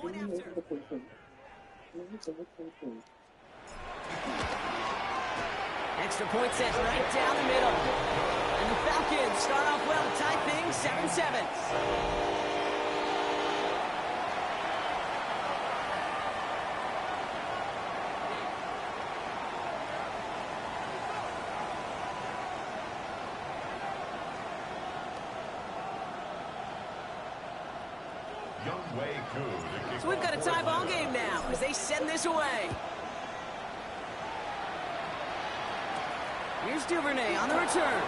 point after. Extra point set right down the middle. And the Falcons start off well to tie things 7-7. So we've got a tie ball game now as they send this away. Here's Duvernay on the return.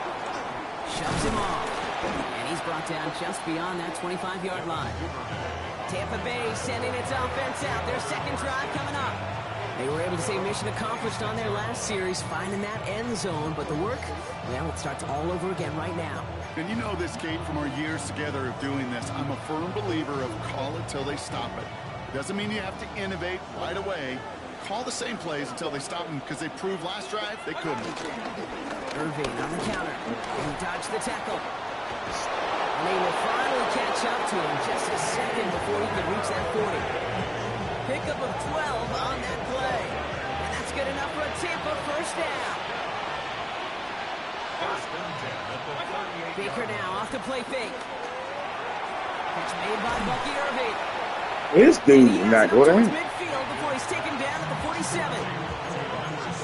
Shoves him off. And he's brought down just beyond that 25-yard line. Tampa Bay sending its offense out. Their second drive coming up. They were able to say mission accomplished on their last series, finding that end zone. But the work, well, it starts all over again right now. And you know this, Kate, from our years together of doing this. I'm a firm believer of call it till they stop it. Doesn't mean you have to innovate right away. Call the same plays until they stop them, because they proved last drive they couldn't. Irving on the counter. And he dodged the tackle. And they will finally catch up to him just a second before he could reach that 40. Pickup of 12 on that play. And that's good enough for a Tampa first down. Baker now off the play fake. Catch made by Bucky Irving. This dude is not going in. Midfield before he's taken down at the 47.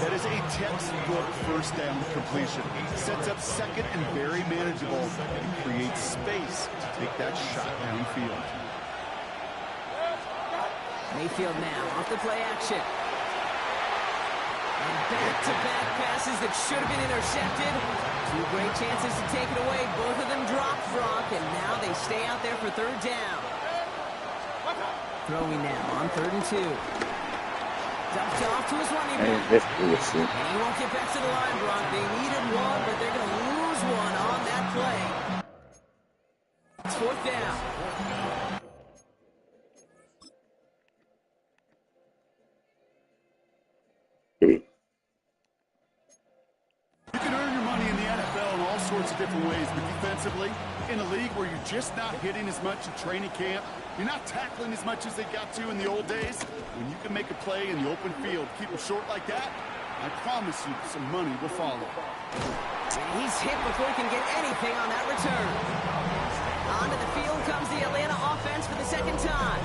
That is a textbook first down completion. Sets up second and very manageable and creates space to take that shot downfield. Mayfield now off the play action. And back-to-back passes that should have been intercepted. Two great chances to take it away. Both of them dropped, Brock, and now they stay out there for third down. Throwing now on 3rd and 2. Dumped off to his running back. And he won't get back to the line, Brock. They needed one, but they're going to lose one on that play. It's 4th down. You can earn your money in the NFL in all sorts of different ways, but defensively, in a league where you're just not hitting as much in training camp, you're not tackling as much as they got to in the old days, when you can make a play in the open field, keep them short like that, I promise you some money will follow. And he's hit before he can get anything on that return. Onto the field comes the Atlanta offense for the second time.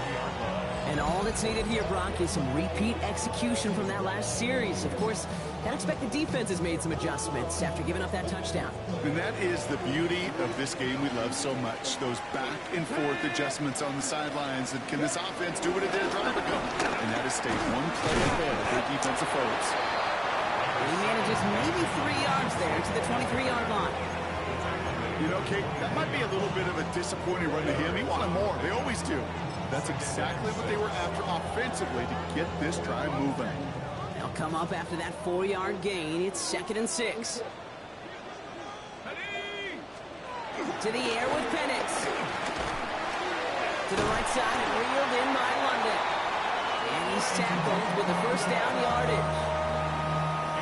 And all that's needed here, Brock, is some repeat execution from that last series. Of course, I expect the defense has made some adjustments after giving up that touchdown. And that is the beauty of this game we love so much. Those back and forth adjustments on the sidelines. And can this offense do what it did a drive ago? And that is stay one play ahead of their defensive foes. And he manages maybe 3 yards there to the 23-yard line. You know, Kate, that might be a little bit of a disappointing run to him. He wanted more. They always do. That's exactly what they were after offensively to get this drive moving. They'll come up after that 4-yard gain. It's 2nd and 6. To the air with Penix. To the right side and reeled in by London. And he's tackled with the first down yardage.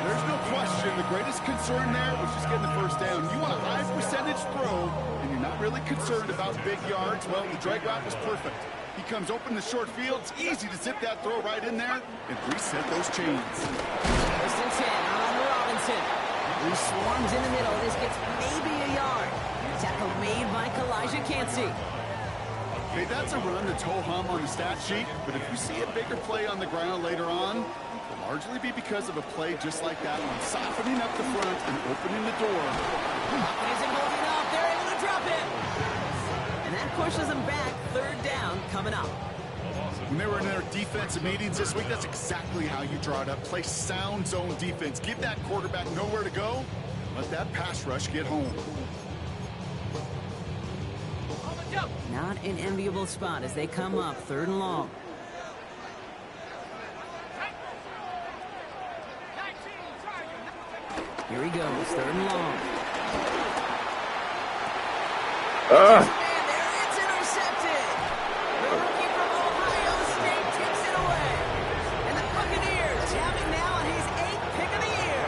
There's no question the greatest concern there was just getting the first down. You want a high percentage throw, and you're not really concerned about big yards. Well, the drag route was perfect. He comes open the short field. It's easy to zip that throw right in there and reset those chains. 1st and 10 on Robinson. He swarms in the middle. This gets maybe a yard. Tackle made by Kalijah Cansey. Okay, that's a run that's ho-hum on the stat sheet, but if you see a bigger play on the ground later on, it will largely be because of a play just like that one, softening up the front and opening the door. Pocket isn't holding up. They're able to drop it. And that pushes them back. 3rd down coming up. When they were in their defensive meetings this week, that's exactly how you draw it up. Play sound zone defense. Give that quarterback nowhere to go. Let that pass rush get home. Not an enviable spot as they come up 3rd and long. Here he goes, 3rd and long. It's intercepted. The rookie from Ohio State takes it away. And the Buccaneers have it now on his 8th pick of the year.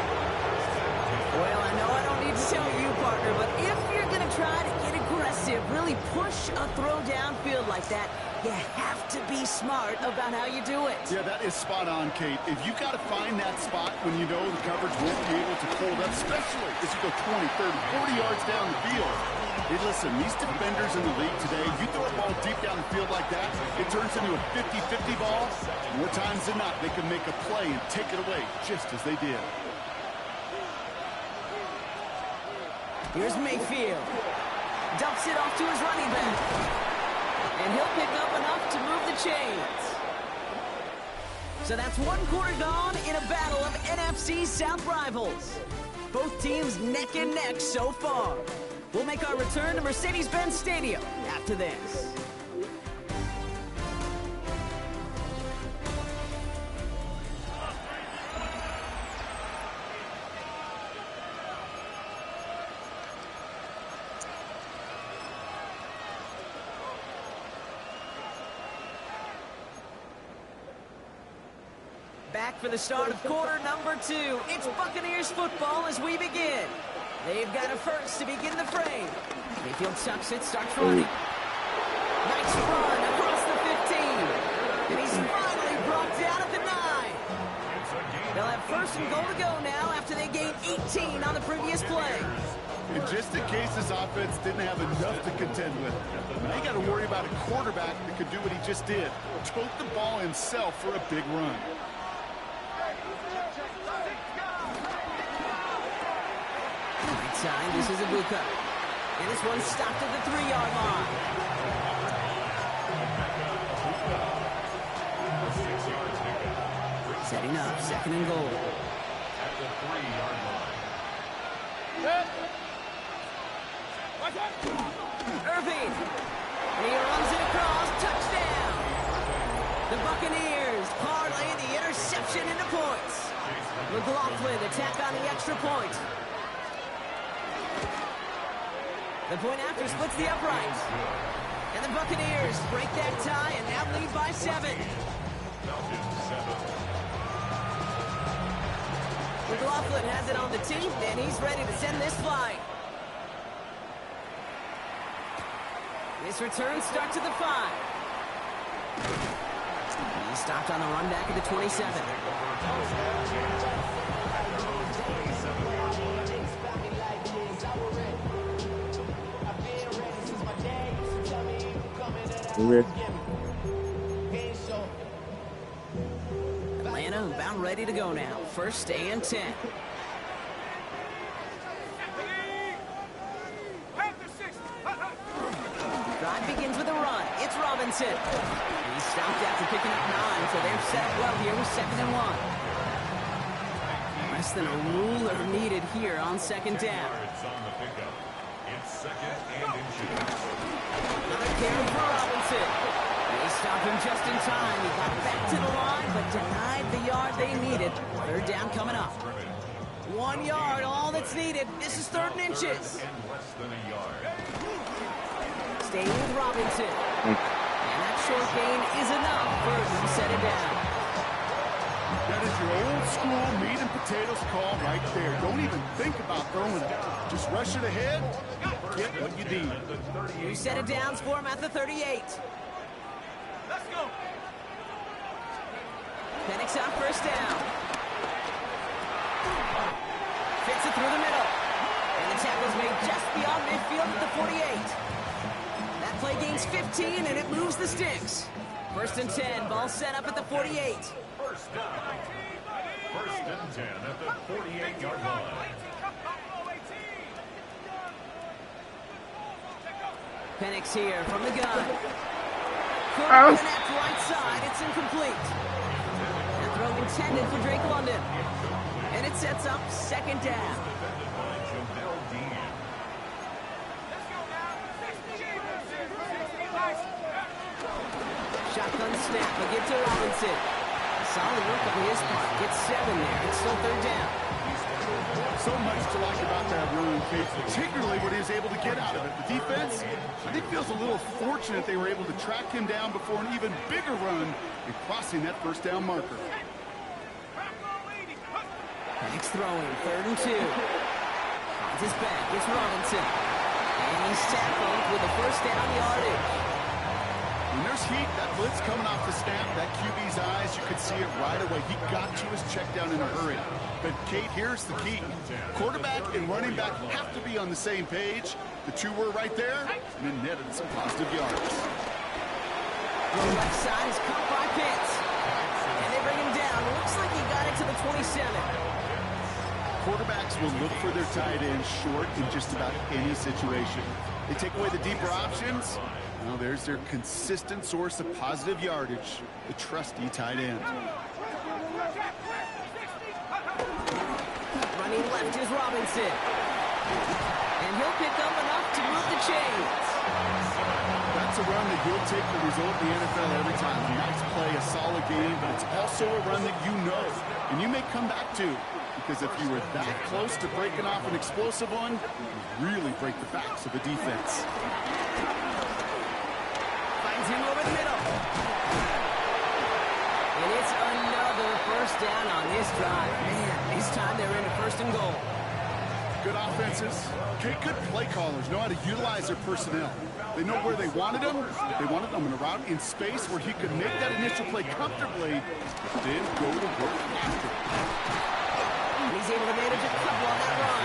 Well, I know I don't need to tell you, partner, but if you're going to try to get aggressive, really push a throw downfield like that, You have to be smart about how you do it. Yeah, that is spot on, Kate. If you've got to find that spot when you know the coverage won't be able to hold up, especially as you go 20, 30, 40 yards down the field. Hey, listen, these defenders in the league today, you throw a ball deep down the field like that, it turns into a 50-50 ball. More times than not, they can make a play and take it away, just as they did. Here's Mayfield. Dumps it off to his running back. And he'll pick up enough to move the chains. So that's one quarter gone in a battle of NFC South rivals. Both teams neck and neck so far. We'll make our return to Mercedes-Benz Stadium after this. Back for the start of quarter number 2. It's Buccaneers football as we begin. They've got a first to begin the frame. Mayfield tucks it, starts running. Nice run across the 15. And he's finally brought down at the 9. They'll have first and goal to go now after they gained 18 on the previous play. And just in case this offense didn't have enough to contend with, they got to worry about a quarterback that could do what he just did. Tote the ball himself for a big run. Time. This is Ibuka. And this one stopped at the 3-yard line. Setting up, second and goal. At the 3-yard line. Irving. And he runs it across. Touchdown. The Buccaneers parlay the interception into points. McLaughlin attack on the extra point. The point after splits the uprights. And the Buccaneers break that tie and now lead by 7. McLaughlin has it on the tee, and he's ready to send this flying. This return starts at the 5. He stopped on the run back at the 27. Atlanta about ready to go now. First and 10. Drive begins with a run. It's Robinson. He stopped after picking up 9, so they're set up well here with 2nd and 1. Less than a ruler needed here on 2nd down. Another carry for Robinson. They stopped him just in time. He got back to the line, but denied the yard they needed. 3rd down coming up. 1 yard, all that's needed. This is 3rd and inches. Staying with Robinson. And that short gain is enough for him to set it down. That is your old school meat and potatoes call right there. Don't even think about throwing it. Just rush it ahead, get what you need. You set it down for him at the 38. Let's go. Penix on 1st down. Fits it through the middle. And the tackle's made just beyond midfield at the 48. That play gains 15, and it moves the sticks. 1st and 10, ball set up at the 48. First and 10 at the 48-yard line. Penix here from the gun. Cooper connect right side. It's incomplete. That throw intended for Drake London. And it sets up 2nd down. Shotgun snap, but get to Robinson. Solid work on his part. Gets 7 there. It's still 3rd down. So much to like about that run, Kate, particularly what he was able to get out of it. The defense, I think, feels a little fortunate they were able to track him down before an even bigger run and crossing that 1st down marker. Penix throwing, 3rd and 2. Finds his back, it's Robinson. And he's tackled with the 1st down yardage. When there's heat, that blitz coming off the snap, that QB's eyes, you could see it right away. He got to his check down in a hurry. But, Kate, here's the key. Quarterback and running back have to be on the same page. The two were right there, and then netted some positive yards. The left side is caught by Pitts. And they bring him down. Looks like he got it to the 27. Quarterbacks will look for their tight end short in just about any situation. They take away the deeper options. Well, there's their consistent source of positive yardage, the trusty tight end. Running left is Robinson. And he'll pick up enough to move the chains. That's a run that you'll take the result in the NFL every time. A nice play, a solid game, but it's also a run that you know and you may come back to. Because if you were that close to breaking off an explosive one, you really break the backs of the defense. Finds him over the middle. And it's another first down on this drive. Man, this time they're into first and goal. Good offenses. Good play callers know how to utilize their personnel. They know where they wanted them. They wanted them in a route in space where he could make that initial play comfortably, then go to work after. He's able to manage a couple on that run.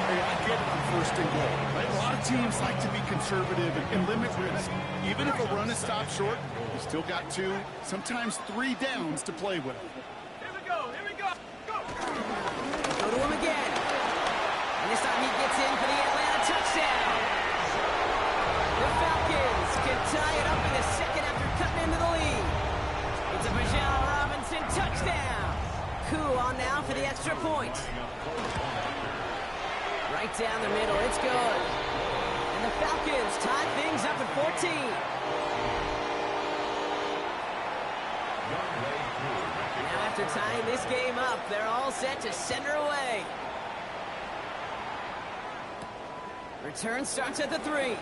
Hey, I get it on first and goal. Right? A lot of teams like to be conservative and limit risk. Even if a run is stopped short, you still got 2, sometimes 3 downs to play with. Here we go. Go. Go to him again. And this time he gets in for the Atlanta touchdown. The Falcons can tie it up in a second after cutting into the lead. It's a Bijan Robinson touchdown. Koo on now for the extra point. Right down the middle, it's good. And the Falcons tie things up at 14. Now after tying this game up, they're all set to send her away. Return starts at the 3.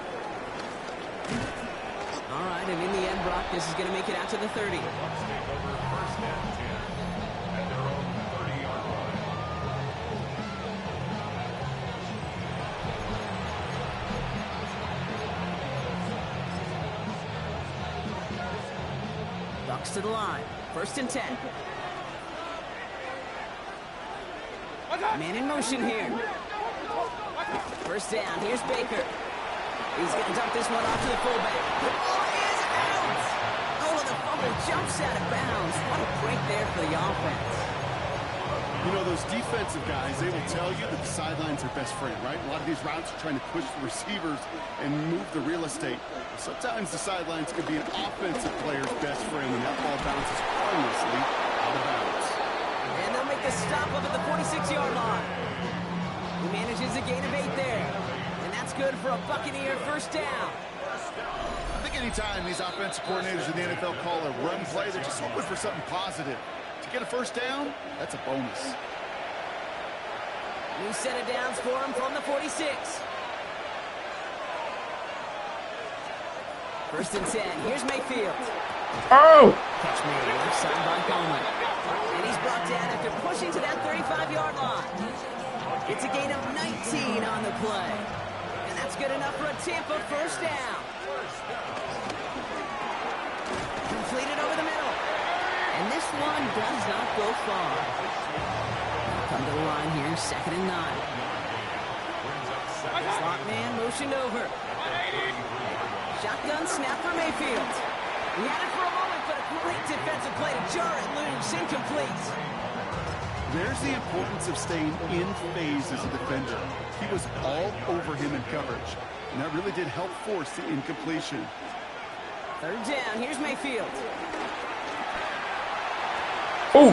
All right, and in the end, Brock, this is going to make it out to the 30. Bucks to the line. First and 10. Man in motion here. First down. Here's Baker. He's going to dump this one off to the fullback. The ball is out. Oh, and the fumble jumps out of bounds. What a break there for the offense. You know, those defensive guys, they will tell you that the sideline's their best friend, right? A lot of these routes are trying to push the receivers and move the real estate. Sometimes the sidelines could be an offensive player's best friend when that ball bounces harmlessly out of bounds. And they'll make the stop up at the 46-yard line. He manages a gain of 8 there. And that's good for a Buccaneer first down. I think anytime these offensive coordinators in the NFL call a run play, they're just hoping for something positive. To get a first down, that's a bonus. New set of downs for him from the 46. First and 10. Here's Mayfield. Oh! Catch made left side by Coleman. And he's brought down after pushing to that 35-yard line. It's a gain of 19 on the play. And that's good enough for a Tampa first down. Completed over the middle. And this one does not go far. Come to the line here, second and 9. Slot man motioned over. Shotgun snap for Mayfield. He had it for a moment, but a great defensive play to jar it loose, incomplete. There's the importance of staying in phase as a defender. He was all over him in coverage, and that really did help force the incompletion. Third down, here's Mayfield. Oh!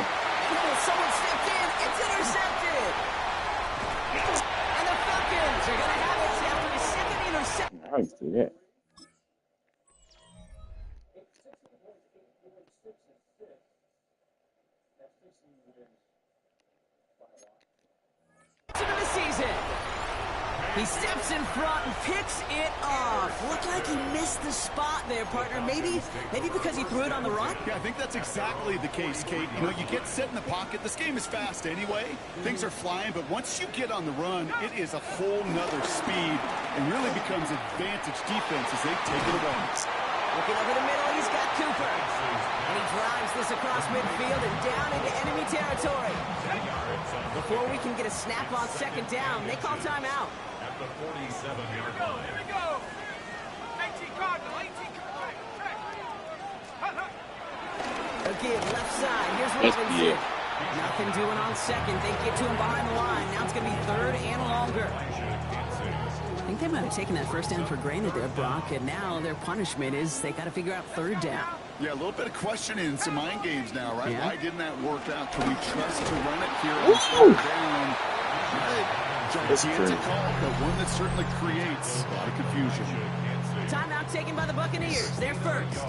Someone stepped in, it's intercepted! And the Falcons are going to have it after a second interception. I didn't see that. Of the season. He steps in front and picks it off. Looked like he missed the spot there, partner. Maybe because he threw it on the run? Yeah, I think that's exactly the case, Kate. You know, you get set in the pocket. This game is fast anyway. Things are flying, but once you get on the run, it is a whole nother speed and really becomes advantage defense as they take it away. Looking over the middle, he's got Cooper. And he drives this across midfield and down into enemy territory. Before we can get a snap on second down, they call timeout. At the 47-yard line. Here we go. 18 Cardinal, 18 Cardinal. Again, left side. Here's Robinson. Nothing doing on second. They get to him behind the line. Now it's going to be third and longer. I think they might have taken that first down for granted there, Brock, and now their punishment is they got to figure out third down. Yeah, a little bit of questioning, some mind games now, right? Yeah. Why didn't that work out? Can we trust to run it here on third down? Gigantic call, but one that certainly creates a lot of confusion. Timeout taken by the Buccaneers. They're first.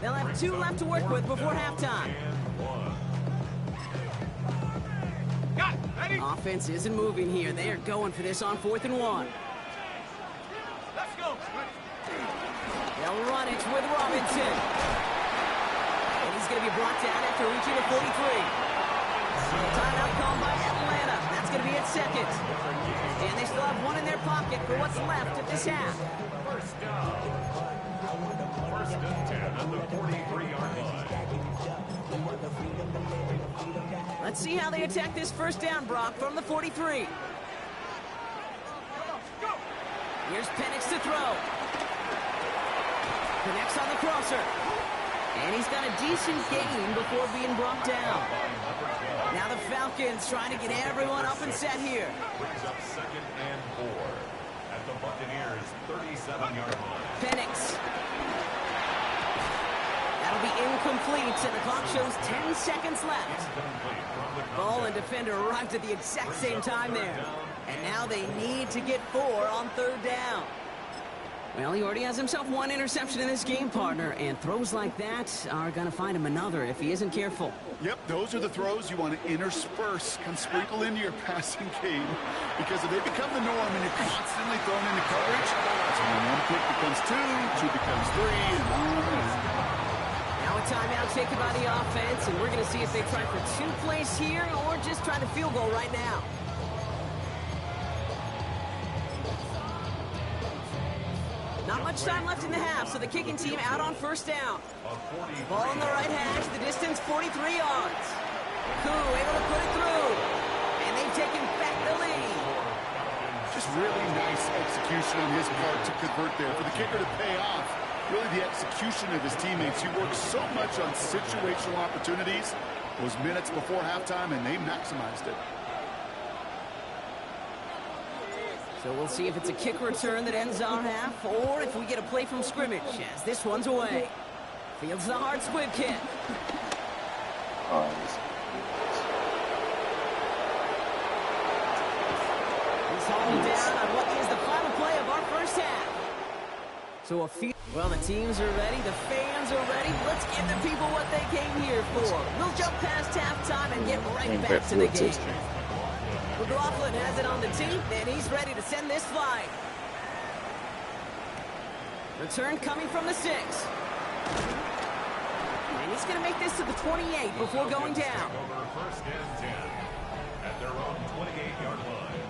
They'll have 2 left to work with before halftime. Got it. Ready? Offense isn't moving here. They are going for this on 4th and 1. Let's go. They'll run it with Robinson. And he's going to be brought down after reaching the 43. Timeout called by Atlanta. That's going to be at second. And they still have 1 in their pocket for what's left of this half. First down. First and 10 at the 43-yard line. Let's see how they attack this first down, Brock, from the 43. Go. Here's Penix to throw. Connects on the crosser. And he's got a decent gain before being brought down. Now the Falcons trying to get everyone up and set here. Brings up 2nd and 4 at the Buccaneers 37-yard line. Penix. That'll be incomplete, and the clock shows 10 seconds left. Ball and defender arrived at the exact same time there. And now they need to get 4 on third down. Well, he already has himself 1 interception in this game, partner, and throws like that are going to find him another if he isn't careful. Yep, those are the throws you want to intersperse, kind of sprinkle into your passing game, because if they become the norm and you're constantly thrown into coverage, that's when 1 pick becomes 2, 2 becomes 3, and on and on. Now a timeout taken by the offense, and we're going to see if they try for 2 plays here or just try to field goal right now. Not much time left in the half, so the kicking team out on first down. Ball on the right hash, the distance 43 yards. Koo able to put it through, and they've taken back the lead. Just really nice execution on his part to convert there. For the kicker to pay off, really the execution of his teammates. He worked so much on situational opportunities those minutes before halftime, and they maximized it. So we'll see if it's a kick return that ends our half, or if we get a play from scrimmage, as this one's away. Fields the hard squib kick. He's hauled down on what is the final play of our first half. So well, the teams are ready, the fans are ready. Let's give the people what they came here for. We'll jump past halftime and get right back to the game. McLaughlin has it on the tee, and he's ready to send this flying. Return coming from the 6. And he's going to make this to the 28 before going down. Over first and 10 at their own 28-yard line.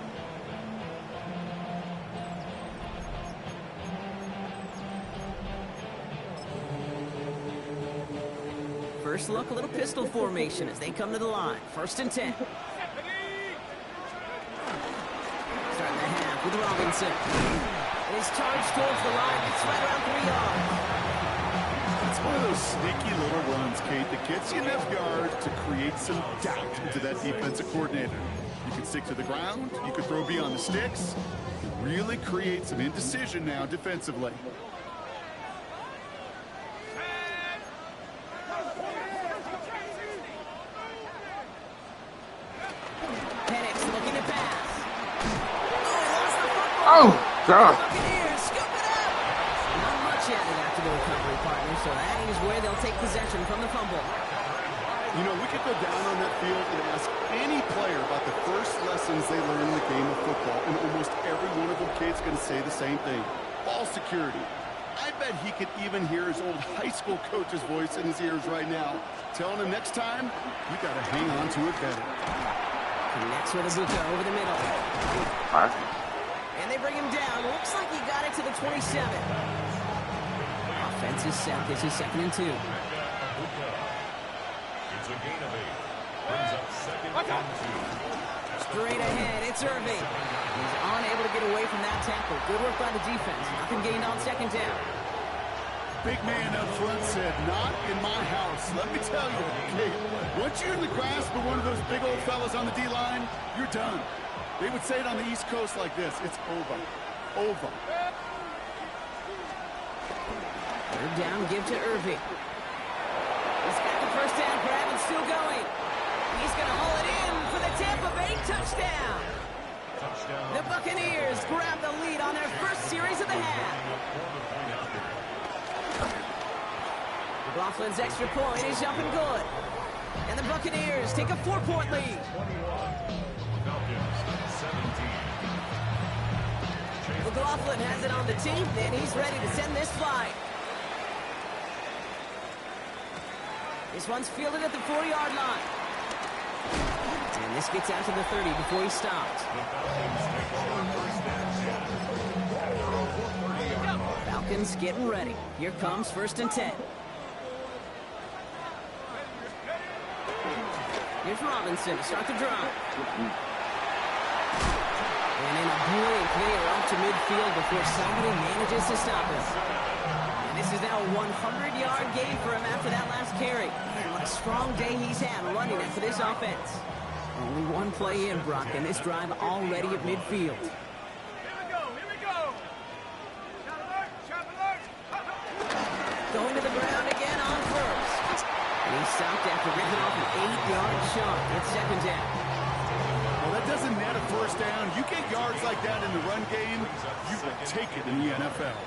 First look, a little pistol formation as they come to the line. First and 10. Starting the half with Robinson. And his charge towards the line. It's right around 3 yards. It's one of those sneaky little runs, Kate, that gets you enough yards to create some doubt into that defensive coordinator. You can stick to the ground. You can throw beyond the sticks. Really create some indecision now defensively. Oh, God. Buccaneers scoop it up. Not much added after the recovery, partner, so that is where they'll take possession from the fumble. You know, we could go down on that field and ask any player about the first lessons they learned in the game of football, and almost every one of them kids going to say the same thing. Ball security. I bet he could even hear his old high school coach's voice in his ears right now, telling him next time, you got to hang on to it better. Connects with Abuka over the middle. And they bring him down. Looks like he got it to the 27. Defense is set. This is 2nd and 2. It's a gain of 8. Brings up 2nd and 2. Straight ahead, it's Irving. He's unable to get away from that tackle. Good work by the defense. Nothing gained on 2nd down. Big man up front said, not in my house. Let me tell you, okay, once you're in the grasp of one of those big old fellas on the D-line, you're done. They would say it on the East Coast like this, it's over. Over. 3rd down, give to Irving. He's got the 1st down grab and still going. He's going to haul it in for the Tampa Bay touchdown. The Buccaneers grab the lead on their first series of the half. McLaughlin's extra point is up and good. And the Buccaneers take a 4-point lead. McLaughlin has it on the team, and he's ready to send this flight. This one's fielded at the 40-yard line. And this gets out to the 30 before he stops. Falcons getting ready. Here comes 1st and 10. Here's Robinson to start the drive. And in a blink, they are up to midfield before somebody manages to stop him. And this is now a 100-yard gain for him after that last carry. And what a strong day he's had running it for this offense. Only one play in, Brock, and this drive already at midfield. Going to the ground again on 1st. And he's stopped after ripping off an 8-yard shot. It's 2nd down. Well, that doesn't net a 1st down. You get yards like that in the run game, you will take it in the NFL.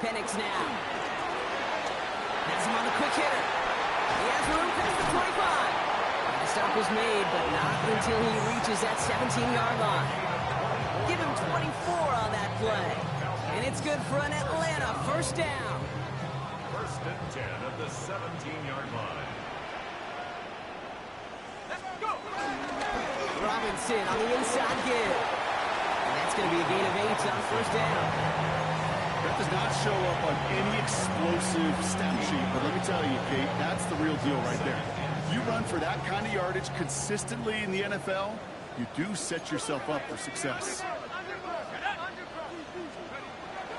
Penix now. Has him on the quick hitter. He has room past the 25. The stop was made, but not until he reaches that 17-yard line. Give him 24 on that play. And it's good for an Atlanta 1st down. 1st and 10 at the 17-yard line. Let's go. Robinson on the inside give. And that's going to be a gain of 8 on 1st down. That does not show up on any explosive stat sheet, but let me tell you, Kate, that's the real deal right there. If you run for that kind of yardage consistently in the NFL, you do set yourself up for success.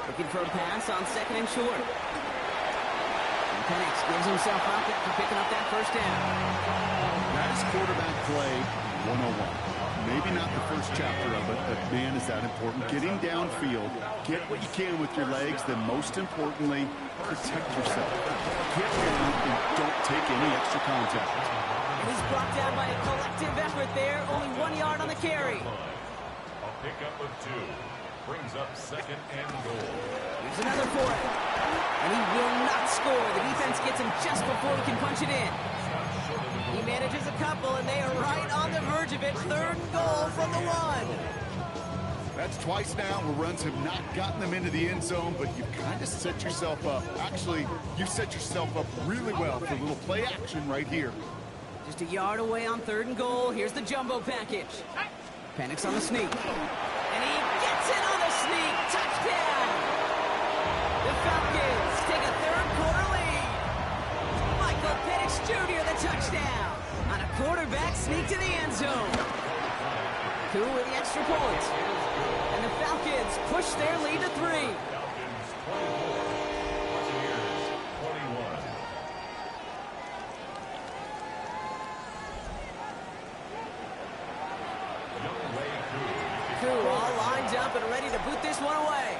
Looking for a pass on 2nd and short. And Penix gives himself up for picking up that 1st down. That is quarterback play 101. Maybe not the first chapter of it, but man, is that important. Getting downfield, get what you can with your legs, then most importantly, protect yourself. Get down and don't take any extra contact. And he's brought down by a collective effort there. Only 1 yard on the carry. A pickup of 2. Brings up 2nd and goal. Here's another for him. And he will not score. The defense gets him just before he can punch it in. He manages a couple, and they are right on the verge of it. 3rd and goal from the 1. That's twice now where runs have not gotten them into the end zone, but you've kind of set yourself up. Actually, you set yourself up really well for a little play action right here. Just a yard away on 3rd and goal. Here's the jumbo package. Penix on the sneak. And he gets it on the sneak. Touchdown! The Falcons take a 3rd quarter lead. Michael Penix Jr. the touchdown on a quarterback sneak to the end zone. Two with the extra point. And the Falcons push their lead to 3. Falcons 24. Buccaneers 21. Koo all lined up and ready to boot this one away.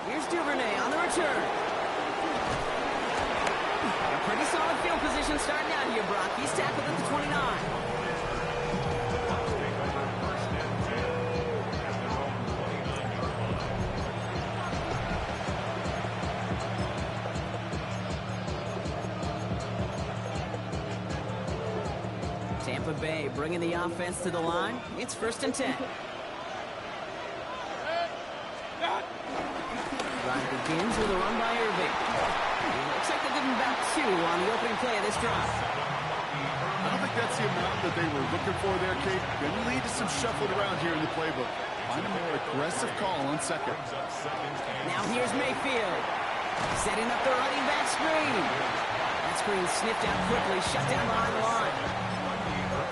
Here's Duvernay on the return. A pretty solid field position starting out here, Brock. He's tackled at the 29. Tampa Bay bringing the offense to the line. It's 1st and 10. Drive begins with a run by Irving. He looks like a give him about 2 on the opening play of this drive. I don't think that's the amount that they were looking for there, Kate. Going to lead to some shuffling around here in the playbook. Find a more aggressive call on second. Now here's Mayfield. Setting up the running back screen. That screen sniffed out quickly, shut down behind the line.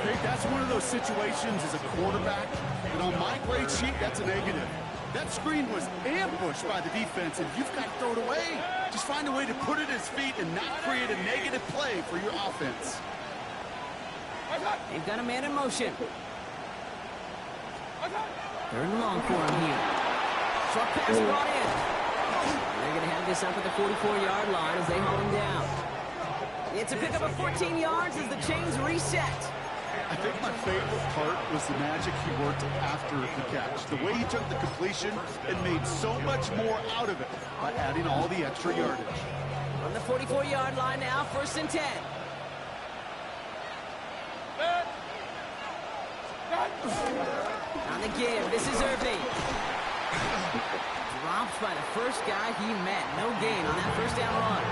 Kate, that's one of those situations as a quarterback that on my grade sheet, that's a negative. That screen was ambushed by the defense, and you've got to throw it away. Just find a way to put it at his feet and not create a negative play for your offense. They've got a man in motion. Third and long for him here. Short pass brought in. They're going to have this up at the 44-yard line as they haul him down. It's a pickup of 14 yards as the chains reset. I think my favorite part was the magic he worked after the catch. The way he took the completion and made so much more out of it by adding all the extra yardage. On the 44-yard line now, 1st and 10. On the give, this is Irving. Dropped by the first guy he met. No gain on that first down run.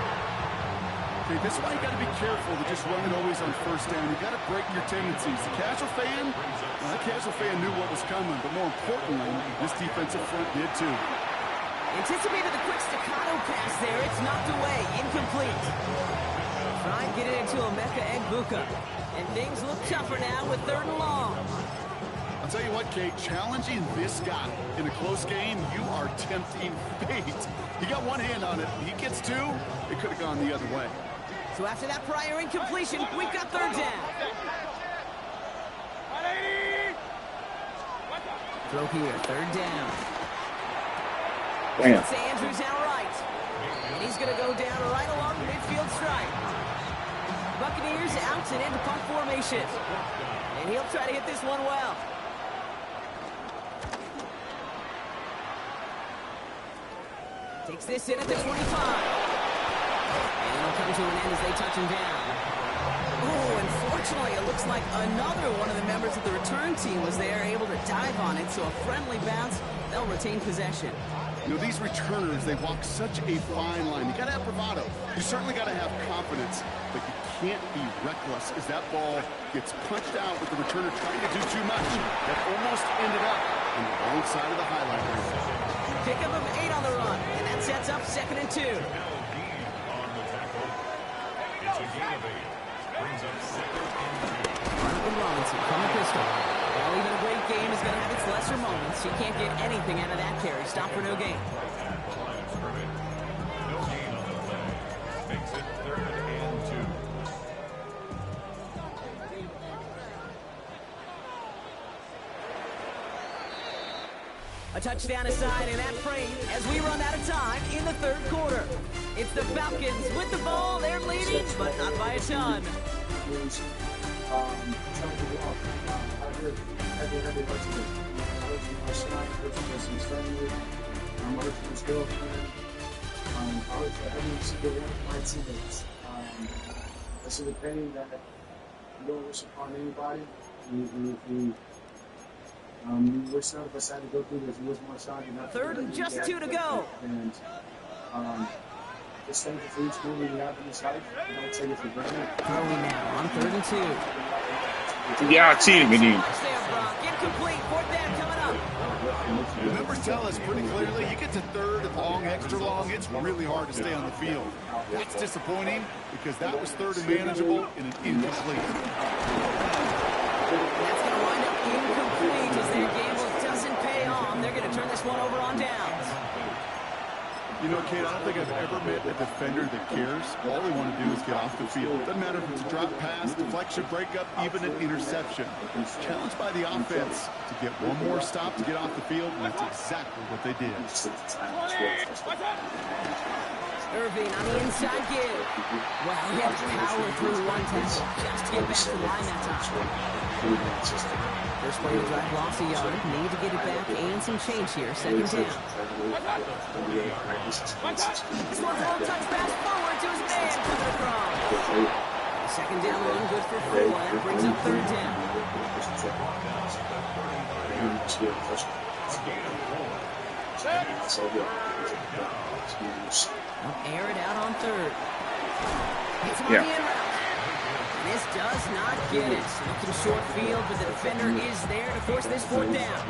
Okay, this is why you got to be careful to just run it always on first down. You got to break your tendencies. The casual fan, well, that casual fan knew what was coming, but more importantly, this defensive front did too. Anticipated the quick staccato pass there. It's knocked away. Incomplete. Try and get it into Emeka Egbuka. And things look tougher now with 3rd and long. I'll tell you what, Kate, challenging this guy in a close game, you are tempting fate. He got one hand on it. He gets 2, it could have gone the other way. So after that prior incompletion, we've got 3rd down. Throw here, 3rd down. Damn. It's Andrews out right. And he's going to go down right along the midfield stripe. Buccaneers out and into punt formation. And he'll try to hit this one well. Takes this in at the 25. And it'll come to an end as they touch him down. Oh, unfortunately, it looks like another one of the members of the return team was there, able to dive on it. So a friendly bounce, they'll retain possession. You know, these returners, they walk such a fine line. You got to have bravado. You certainly got to have confidence, but you can't be reckless as that ball gets punched out with the returner trying to do too much. That almost ended up on the wrong side of the highlight reel. Pickup of 8 on the run, and that sets up 2nd and 2. It's a gain of 8. Brings up 2nd and 2. Martin Robinson from the pistol. Well, even a great game is going to have its lesser moments. You can't get anything out of that carry. Stop for no gain. At the line of scrimmage. No gain on the play. Makes it 3rd and 2. A touchdown aside, and that frame as we run out of time in the 3rd quarter. It's the Falcons with the ball. They're leading, but not by a ton. It's an opinion that you don't wish upon anybody. We wish none of us had to go through this. We wish more shot. 3rd and just 2 to go. And just thankful for each moment we have in this life. We don't take it for granted. Throwing now on 3rd and 2. Yeah, cheating, menino. Touch there, Brock. Incomplete. 4th down coming up. The numbers tell us pretty clearly, you get to 3rd and long, extra long, it's really hard to stay on the field. That's disappointing because that was 3rd and manageable and an incomplete. That's going to wind up incomplete as their gamble doesn't pay off. They're going to turn this one over on downs. You know, Kate, I don't think I've ever met a defender that cares. All they want to do is get off the field. Doesn't matter if it's a drop pass, deflection, breakup, even an interception. Challenged by the offense to get one more stop to get off the field, and that's exactly what they did. Irving on the inside give. Well, he had to power through one tackle just to get back to the line that time. First play of the drive, lost a yard. Need to get it back and some change here. 2nd down. This one's a long touch pass forward to his man coming across. 2nd down run, good for 4. That brings up 3rd down. Air it out on 3rd. Hits him on the in route. This does not get it. Looking short field, but the defender is there to force this fourth down.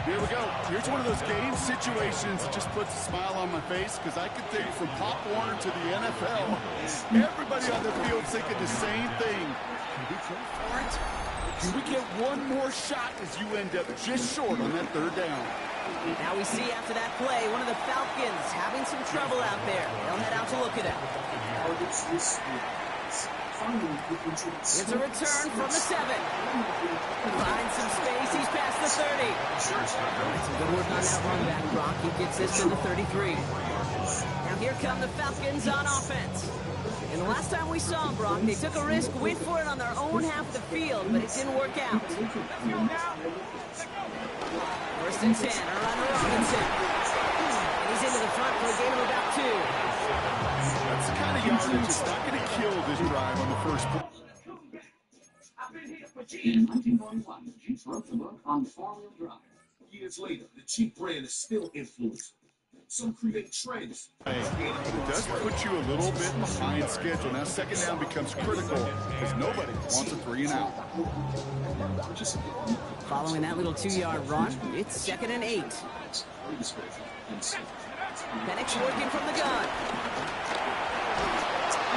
Here we go. Here's one of those game situations that just puts a smile on my face because I could think from Pop Warner to the NFL, everybody on the field thinking the same thing. Can we go for it? Can we get one more shot as you end up just short on that third down? Now we see after that play, one of the Falcons having some trouble out there. They'll head out to look at it. It's a return from the 7. Finds some space. He's past the 30. Some good work on that run back, Brock. He gets this to the 33. Now here come the Falcons on offense. And the last time we saw them, Brock, they took a risk, went for it on their own half of the field, but it didn't work out. First and 10, around Robinson. And he's into the front for a gain of about 2. That's the kind of yardage that's not going to kill this drive on the first play. In 1941, Jeep wrote the book on four-wheel drive. Years later, the Jeep brand is still influenced. Some create trends. It does put you a little bit behind schedule. Now second down becomes critical because nobody wants a 3 and out. Following that little 2-yard run, it's 2nd and 8. Penix working from the gun.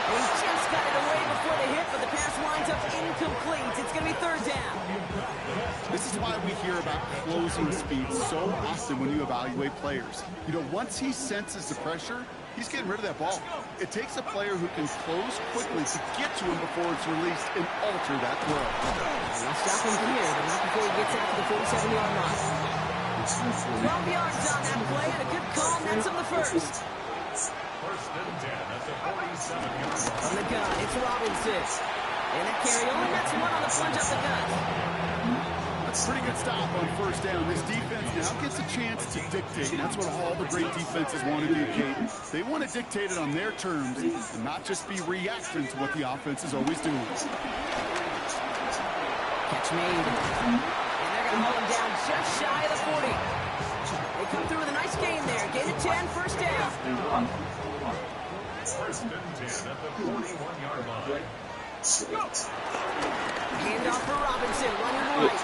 He just got it away before the hit, but the pass winds up incomplete. It's going to be 3rd down. This is why we hear about closing speed so often when you evaluate players. You know, once he senses the pressure, he's getting rid of that ball. It takes a player who can close quickly to get to him before it's released and alter that throw. They'll stop him here, but not before he gets out to the 47-yard line. 12 yards on that play, and a good call nets him the first. First and 10 at the 47-yard line. From the gun, it's Robinson. And that carry only gets 1 on the plunge up the gut. That's a pretty good stop on first down. This defense now gets a chance to dictate. And that's what all the great defenses want to do, Kate. They want to dictate it on their terms and not just be reacting to what the offense is always doing. Catch made. And they're going to hold him down just shy of the 40. They come through with a nice gain there. Gain of 10, first down. First and 10 at the 41-yard line. Handoff for Robinson, running right.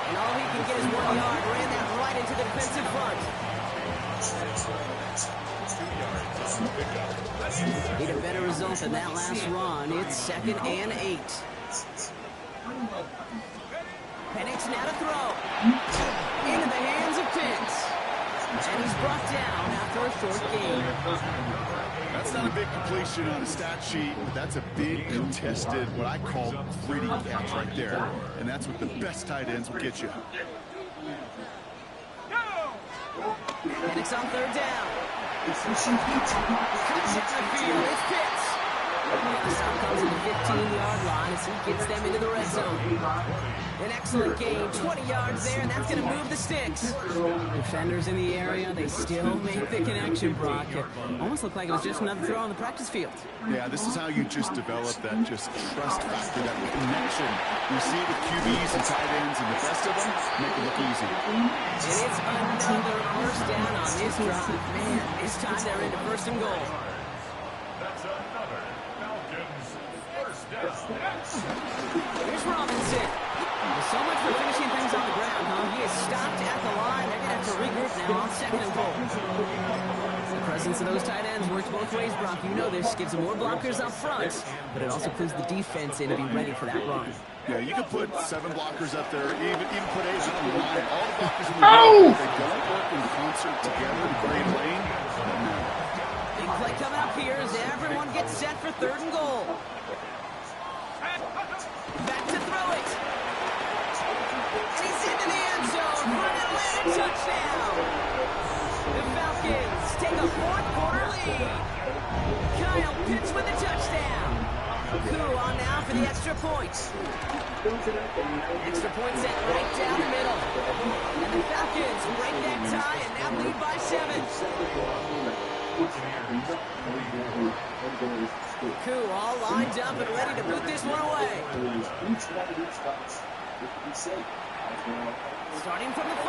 And all he can get is 1 yard. Ran that right into the defensive front. 2 yards. Need a better result than that last run. It's 2nd and 8. Penix now to throw. Into the hands of Pitts. And he's brought down after a short gain. That's not a big completion on a stat sheet, but that's a big contested, what I call gritty catch right there. And that's what the best tight ends will get you. Penix on 3rd down. Cuts it to the field. It's Pitts. The stop comes at the 15-yard line as he gets them into the red zone. An excellent gain, 20 yards there, and that's going to move the sticks. Defenders in the area, they still make the connection, Brock. It almost looked like it was just another throw on the practice field. Yeah, this is how you just develop that just trust factor, that connection. You see it with QBs and tight ends, and the best of them make it look easy. And it's another first down on this drive. Man, this time they're into 1st and goal. That's another Falcons first down. Here's Robinson. So much for finishing things on the ground, huh? He is stopped at the line. They're going to have to regroup now on 2nd and goal. The presence of those tight ends works both ways, Brock. You know this. Gives them more blockers up front, but it also puts the defense in to be ready for that run. Yeah, you can put 7 blockers up there, even put 8 on the line. All the blockers in the field, if they don't work in concert together to create a lane. Big play coming up here as everyone gets set for 3rd and goal. Back to throw it. And he's into the end zone for an Atlanta touchdown. The Falcons take a 4th quarter lead. Kyle Pitts with the touchdown. Koo on now for the extra point. Extra point set right down the middle. And the Falcons break that tie and now lead by 7. Koo all lined up and ready to put this one away. Starting from the 5.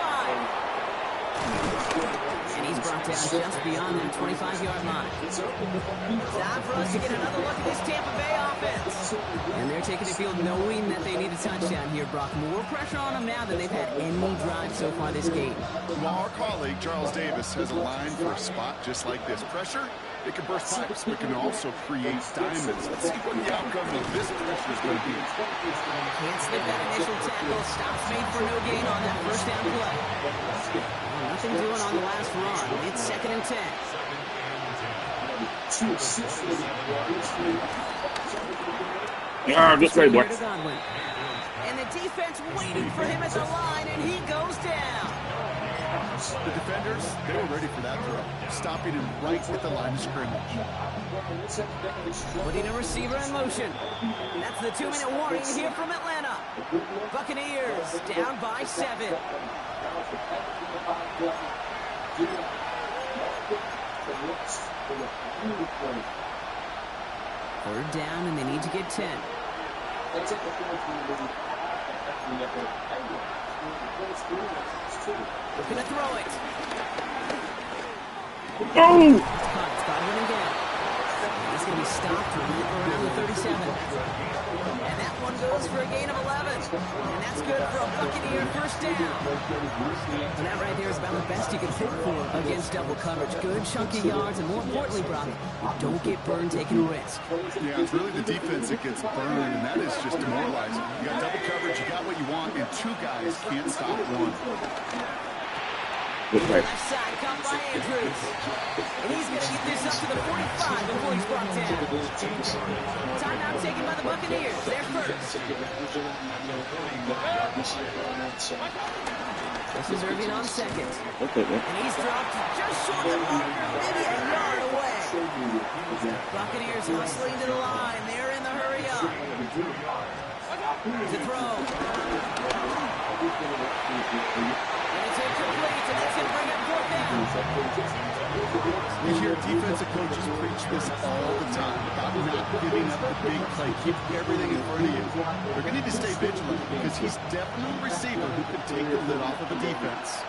And he's brought down just beyond that 25-yard line. Time for us to get another look at this Tampa Bay offense. And they're taking the field knowing that they need a touchdown here, Brock. More pressure on them now than they've had any drive so far this game. Well, our colleague, Charles Davis, has a line for a spot just like this. Pressure, it can burst pipes, but can also create diamonds. Let's see what the outcome of this pressure is going to be. Can't slip that initial tackle. Stops made for no gain on that first down play. Well, nothing doing on the last run. It's 2nd and 10. Yeah, this way, boy. And the defense waiting for him at the line, and he goes down. The defenders, they were ready for that throw, stopping him right at the line of scrimmage. Putting a receiver in motion. That's the 2-minute warning here from Atlanta. Buccaneers down by 7. Third down, and they need to get 10. Looking to throw it. Oh! It's Godwin again. He's going to be stopped around the 37. And that one goes for a gain of 11. And that's good for a Buccaneer first down. And that right there is about the best you can hope for against double coverage. Good chunky yards, and more importantly, Brock, don't get burned taking a risk. Yeah, it's really the defense that gets burned, and that is just demoralizing. You got double coverage, you got what you want, and two guys can't stop one. This way. Left side, caught by Andrews. And he's going to get this up to the 45 before he's brought down. Timeout taken by the Buccaneers. They're first. This is Irving on second. Okay, man. And he's dropped just short of the marker, maybe a yard away. Buccaneers hustling to the line. They're in the hurry up. To throw. And it's incomplete, and that's going to bring up 4th down. You hear defensive coaches preach this all the time about not giving up the big play. Keep everything in front of you. They're going to need to stay vigilant because he's definitely a receiver who can take the lid off of a defense.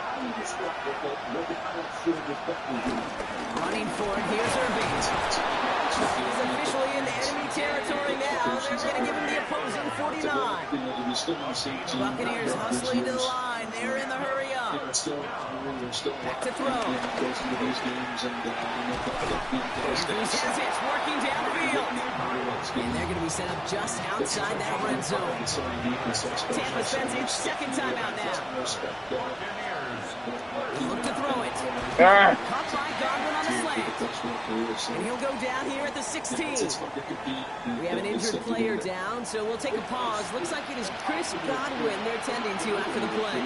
Running for it, here's Irving. He's officially in enemy territory now. They're going to give him the opposing 49. Buccaneers hustling to the line. They're in the hurry up. Back to throw. Andrews has it, working downfield. And they're going to be set up just outside that red zone. Tampa spends its second timeout now. Look to throw it. Ah! Caught by Godwin on the slant. And he'll go down here at the 16. We have an injured player down, so we'll take a pause. Looks like it is Chris Godwin they're tending to after the play.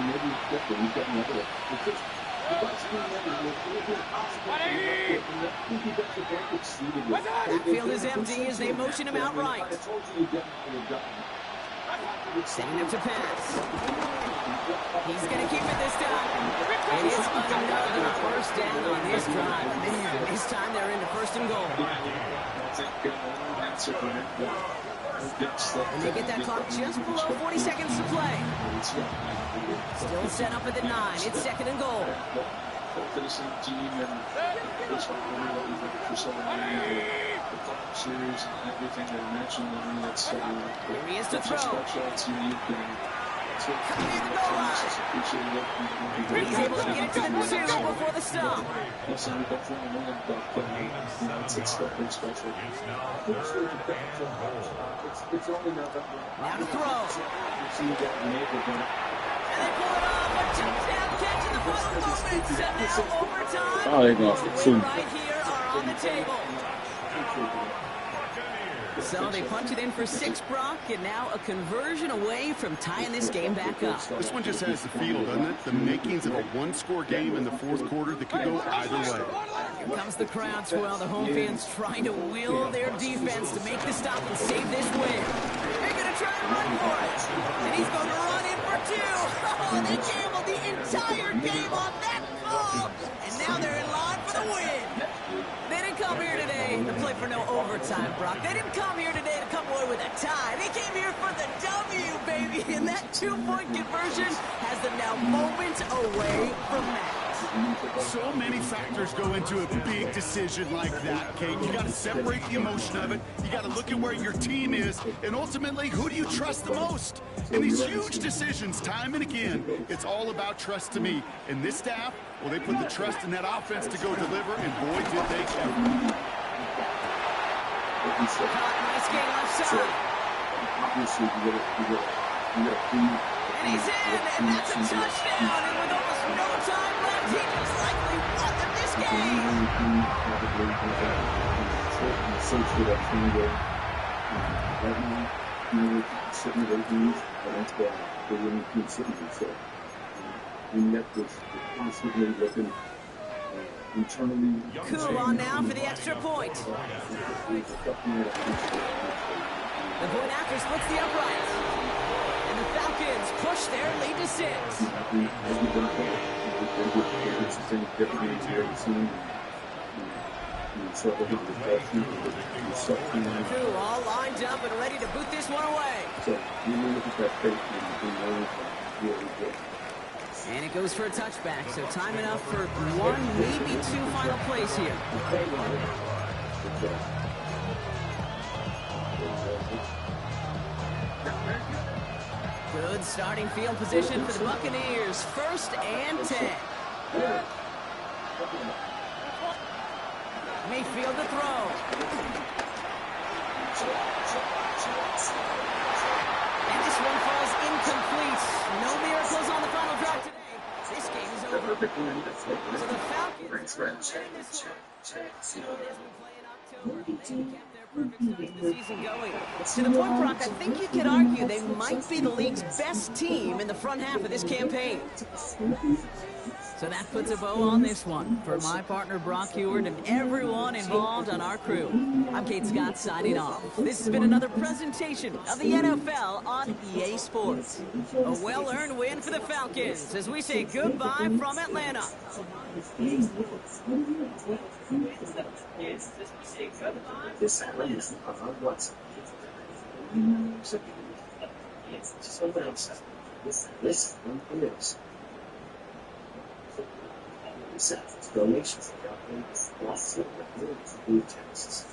Backfield is empty as they motion him out right. Setting up to pass. He's going to keep it this time. It is another first down on this drive. Man, this time they're into 1st and goal. And they get that clock just below 40 seconds to play. Still set up at the 9. It's 2nd and goal. Series and everything they mentioned, I mean, it's Here he is to throw. special unique and Coming near the goal line. He's able to get it to the 2 before the stop. it's definitely special. Now to throw. And they pull it off. A touchdown catch in the final moments. And now overtime. Oh, they're going The soon. win right here are on the table. So they punch it in for 6, Brock, and now a conversion away from tying this game back up. This one just has the feel, doesn't it? The makings of a one-score game in the 4th quarter that could go either way. Here comes the crowd swell. The home fans trying to will their defense to make the stop and save this win. They're going to try to run for it. And he's going to run in for 2. Oh, they gambled the entire game on that call. And now they're in line for the win. They didn't come here today to play for no overtime, Brock. They didn't come here today to come away with a tie. They came here for the W, baby. And that 2-point conversion has them now moments away from that. So many factors go into a big decision like that, Kate. You got to separate the emotion of it. You got to look at where your team is, and ultimately, who do you trust the most? In these huge decisions, time and again, it's all about trust to me. And this staff, well, they put the trust in that offense to go deliver, and boy, did they ever. Nice game left side. Obviously, And he's in, and that's a touchdown. And with almost no time left, he just likely won them this game. Search for that finger. Right now, we're sitting at 8 games, and that's bad. We're really keep sitting there. So, and yet, we're constantly looking internally. Cool on now for the extra point. The point after splits the uprights. And the Falcons push their lead to 6. Cool, all lined up and ready to boot this one away. So, you look at that tape and really good. And it goes for a touchback, so time enough for 1, maybe 2 final plays here. Good starting field position for the Buccaneers. 1st and 10. Mayfield to throw. And this one falls incomplete. No miracles on the final drive today. This game is over. So the Falcons are winning this one. As we play in October, they kept their perfect start to the season going. To the point, Brock, I think you could argue they might be the league's best team in the front half of this campaign. So that puts a bow on this one. For my partner, Brock Heward, and everyone involved on our crew, I'm Kate Scott signing off. This has been another presentation of the NFL on EA Sports. A well-earned win for the Falcons as we say goodbye from Atlanta. This is what's someone else. This is donations lots of food taxes.